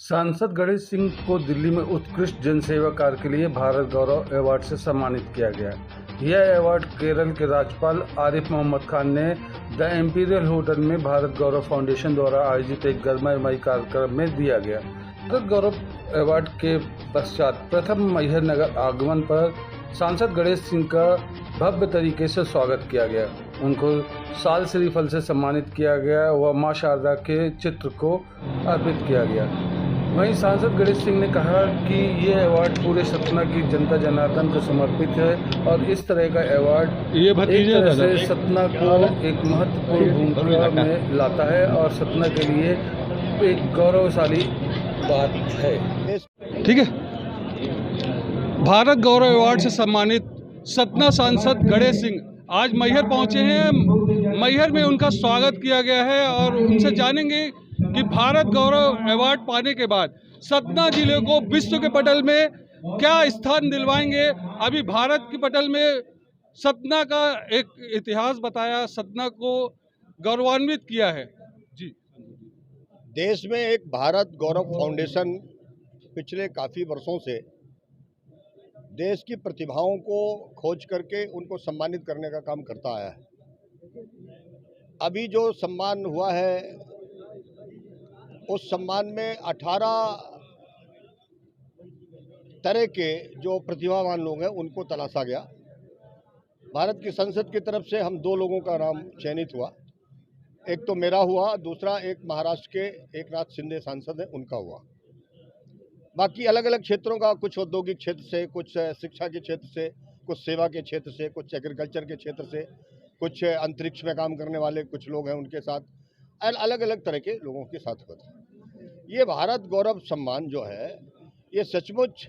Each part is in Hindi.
सांसद गणेश सिंह को दिल्ली में उत्कृष्ट जनसेवा कार्य के लिए भारत गौरव अवार्ड से सम्मानित किया गया। यह अवार्ड केरल के राज्यपाल आरिफ मोहम्मद खान ने द एम्पीरियल होटल में भारत गौरव फाउंडेशन द्वारा आयोजित एक गरमागरम कार्यक्रम में दिया गया। भारत गौरव अवार्ड के पश्चात प्रथम मैहर नगर आगमन पर सांसद गणेश सिंह का भव्य तरीके से स्वागत किया गया। उनको साल श्रीफल से सम्मानित किया गया व मां शारदा के चित्र को अर्पित किया गया। वहीं सांसद गणेश सिंह ने कहा कि ये अवार्ड पूरे सतना की जनता जनार्दन को समर्पित है और इस तरह का अवार्ड एक तरह से सतना को एक महत्वपूर्ण भूमिका में लाता है और सतना के लिए एक गौरवशाली बात है। ठीक है। भारत गौरव अवार्ड से सम्मानित सतना सांसद गणेश सिंह आज मैहर पहुंचे हैं। मैहर में उनका स्वागत किया गया है और उनसे जानेंगे कि भारत गौरव अवार्ड पाने के बाद सतना जिले को विश्व के पटल में क्या स्थान दिलवाएंगे। अभी भारत के पटल में सतना का एक इतिहास बताया, सतना को गौरवान्वित किया है। जी, देश में एक भारत गौरव फाउंडेशन पिछले काफ़ी वर्षों से देश की प्रतिभाओं को खोज करके उनको सम्मानित करने का काम करता आया है। अभी जो सम्मान हुआ है उस सम्मान में 18 तरह के जो प्रतिभावान लोग हैं उनको तलाशा गया। भारत की संसद की तरफ से हम 2 लोगों का नाम चयनित हुआ। एक तो मेरा हुआ, दूसरा एक महाराष्ट्र के एकनाथ शिंदे सांसद हैं उनका हुआ। बाकी अलग अलग क्षेत्रों का, कुछ औद्योगिक क्षेत्र से, कुछ शिक्षा के क्षेत्र से, कुछ सेवा के क्षेत्र से, कुछ एग्रीकल्चर के क्षेत्र से, कुछ अंतरिक्ष में काम करने वाले कुछ लोग हैं उनके साथ, अलग अलग तरह के लोगों के साथ हुआ था। ये भारत गौरव सम्मान जो है ये सचमुच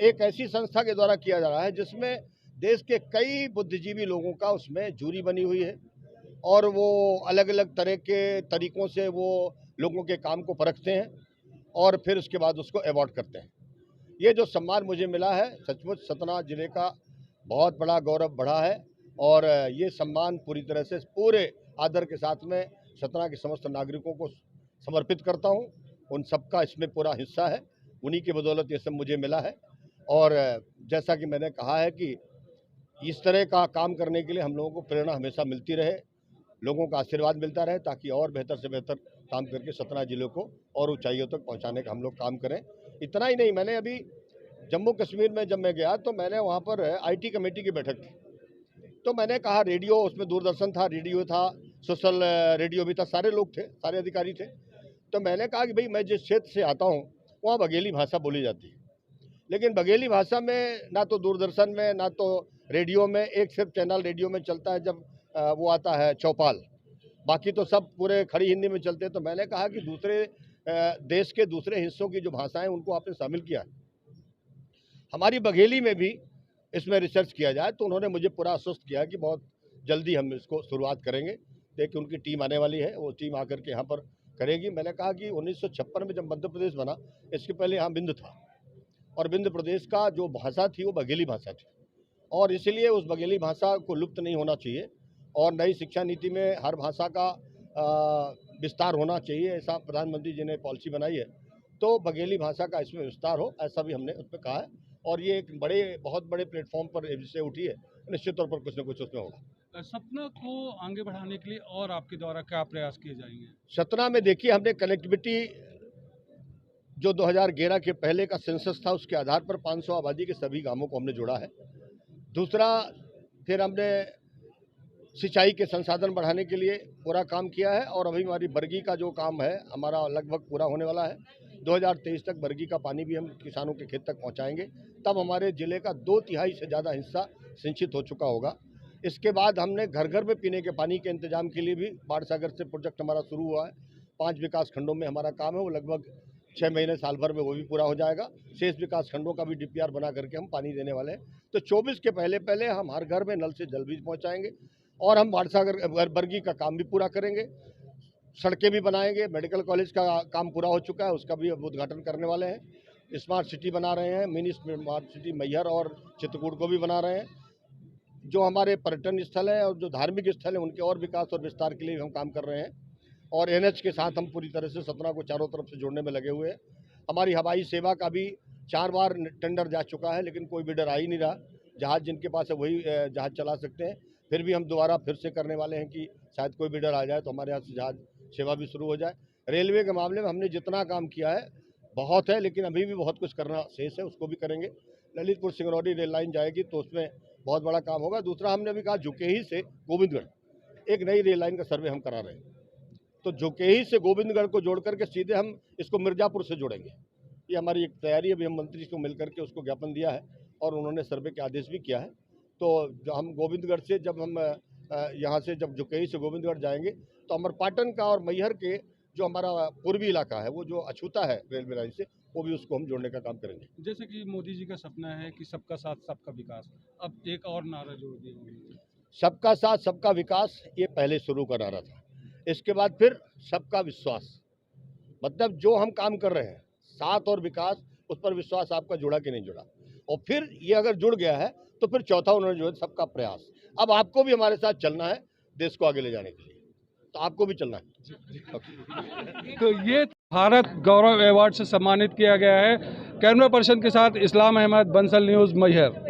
एक ऐसी संस्था के द्वारा किया जा रहा है जिसमें देश के कई बुद्धिजीवी लोगों का उसमें जूरी बनी हुई है और वो अलग अलग तरह के तरीकों से वो लोगों के काम को परखते हैं और फिर उसके बाद उसको अवार्ड करते हैं। ये जो सम्मान मुझे मिला है सचमुच सतना जिले का बहुत बड़ा गौरव बढ़ा है और ये सम्मान पूरी तरह से पूरे आदर के साथ में सतना के समस्त नागरिकों को समर्पित करता हूँ। उन सबका इसमें पूरा हिस्सा है, उन्हीं की बदौलत ये सब मुझे मिला है। और जैसा कि मैंने कहा है कि इस तरह का काम करने के लिए हम लोगों को प्रेरणा हमेशा मिलती रहे, लोगों का आशीर्वाद मिलता रहे ताकि और बेहतर से बेहतर काम करके सतना जिले को और ऊंचाइयों तक पहुंचाने का हम लोग काम करें। इतना ही नहीं, मैंने अभी जम्मू कश्मीर में जब मैं गया तो मैंने वहाँ पर IT कमेटी की बैठक थी, तो मैंने कहा रेडियो, उसमें दूरदर्शन था, रेडियो था, सोशल रेडियो भी था, सारे लोग थे, सारे अधिकारी थे। तो मैंने कहा कि भाई मैं जिस क्षेत्र से आता हूँ वहाँ बघेली भाषा बोली जाती है, लेकिन बघेली भाषा में ना तो दूरदर्शन में ना तो रेडियो में, एक सिर्फ चैनल रेडियो में चलता है जब वो आता है चौपाल, बाकी तो सब पूरे खड़ी हिंदी में चलते हैं। तो मैंने कहा कि दूसरे देश के दूसरे हिस्सों की जो भाषाएं उनको आपने शामिल किया है, हमारी बघेली में भी इसमें रिसर्च किया जाए। तो उन्होंने मुझे पूरा आश्वस्त किया कि बहुत जल्दी हम इसको शुरुआत करेंगे। देखिए उनकी टीम आने वाली है, वो टीम आकर के यहाँ पर करेगी। मैंने कहा कि 1956 में जब मध्य प्रदेश बना, इसके पहले यहाँ विंध्य था और विंध्य प्रदेश का जो भाषा थी वो बघेली भाषा थी और इसलिए उस बघेली भाषा को लुप्त नहीं होना चाहिए और नई शिक्षा नीति में हर भाषा का विस्तार होना चाहिए, ऐसा प्रधानमंत्री जी ने पॉलिसी बनाई है। तो बघेली भाषा का इसमें विस्तार हो, ऐसा भी हमने उस पर कहा है और ये एक बहुत बड़े प्लेटफॉर्म पर विषय उठी है, निश्चित तौर पर कुछ न कुछ उसमें होगा। सतना को आगे बढ़ाने के लिए और आपके द्वारा क्या प्रयास किए जाएंगे? सतना में देखिए हमने कनेक्टिविटी जो 2011 के पहले का सेंसस था उसके आधार पर 500 आबादी के सभी गांवों को हमने जोड़ा है। दूसरा, फिर हमने सिंचाई के संसाधन बढ़ाने के लिए पूरा काम किया है और अभी हमारी बरगी का जो काम है हमारा लगभग पूरा होने वाला है। 2023 तक बरगी का पानी भी हम किसानों के खेत तक पहुंचाएंगे, तब हमारे जिले का 2/3 से ज़्यादा हिस्सा सिंचित हो चुका होगा। इसके बाद हमने घर घर में पीने के पानी के इंतजाम के लिए भी बाढ़ सागर से प्रोजेक्ट हमारा शुरू हुआ है। 5 विकास खंडों में हमारा काम है, वो लगभग 6 महीने साल भर में वो भी पूरा हो जाएगा। शेष विकास खंडों का भी DPR बना करके हम पानी देने वाले हैं। तो 24 के पहले हम हर घर में नल से जल भी पहुँचाएँगे और हम बाढ़ सागर बरगी का काम भी पूरा करेंगे, सड़कें भी बनाएंगे। मेडिकल कॉलेज का काम पूरा हो चुका है, उसका भी अब उद्घाटन करने वाले हैं। स्मार्ट सिटी बना रहे हैं, मिनी स्मार्ट सिटी मैहर और चित्रकूट को भी बना रहे हैं। जो हमारे पर्यटन स्थल हैं और जो धार्मिक स्थल हैं उनके और विकास और विस्तार के लिए हम काम कर रहे हैं और NH के साथ हम पूरी तरह से सतना को चारों तरफ से जोड़ने में लगे हुए हैं। हमारी हवाई सेवा का भी 4 बार टेंडर जा चुका है, लेकिन कोई बिडर आ ही नहीं रहा। जहाज़ जिनके पास है वही जहाज़ चला सकते हैं। फिर भी हम दोबारा फिर से करने वाले हैं कि शायद कोई बिडर आ जाए तो हमारे यहाँ से जहाज़ सेवा भी शुरू हो जाए। रेलवे के मामले में हमने जितना काम किया है बहुत है, लेकिन अभी भी बहुत कुछ करना शेष है, उसको भी करेंगे। ललितपुर सिंगरौली रेल लाइन जाएगी तो उसमें बहुत बड़ा काम होगा। दूसरा, हमने अभी कहा झुकेही से गोविंदगढ़ एक नई रेल लाइन का सर्वे हम करा रहे हैं, तो झुकेही से गोविंदगढ़ को जोड़ करके सीधे हम इसको मिर्ज़ापुर से जोड़ेंगे। ये हमारी एक तैयारी है। अभी हम मंत्री को मिल करके उसको ज्ञापन दिया है और उन्होंने सर्वे के आदेश भी किया है। तो जो हम गोविंदगढ़ से जब हम यहाँ से जब झुकेही से गोविंदगढ़ जाएंगे तो अमरपाटन का और मैहर के जो हमारा पूर्वी इलाका है, वो जो अछूता है रेलवे लाइन से, वो भी उसको हम जोड़ने का काम करेंगे। जैसे कि मोदी जी का सपना है कि सबका साथ सबका विकास, अब एक और नारा जोड़ दिया उन्होंने। सबका साथ सबका विकास ये पहले शुरू का नारा था। इसके बाद फिर सबका विश्वास, मतलब जो हम काम कर रहे हैं साथ और विकास, उस पर विश्वास आपका जुड़ा कि नहीं जुड़ा। और फिर ये अगर जुड़ गया है तो फिर चौथा उन्होंने जो है सबका प्रयास। अब आपको भी हमारे साथ चलना है देश को आगे ले जाने के लिए, तो आपको भी चलना है। तो ये भारत गौरव अवार्ड से सम्मानित किया गया है। कैमरा पर्सन के साथ इस्लाम अहमद, बंसल न्यूज़, मैहर।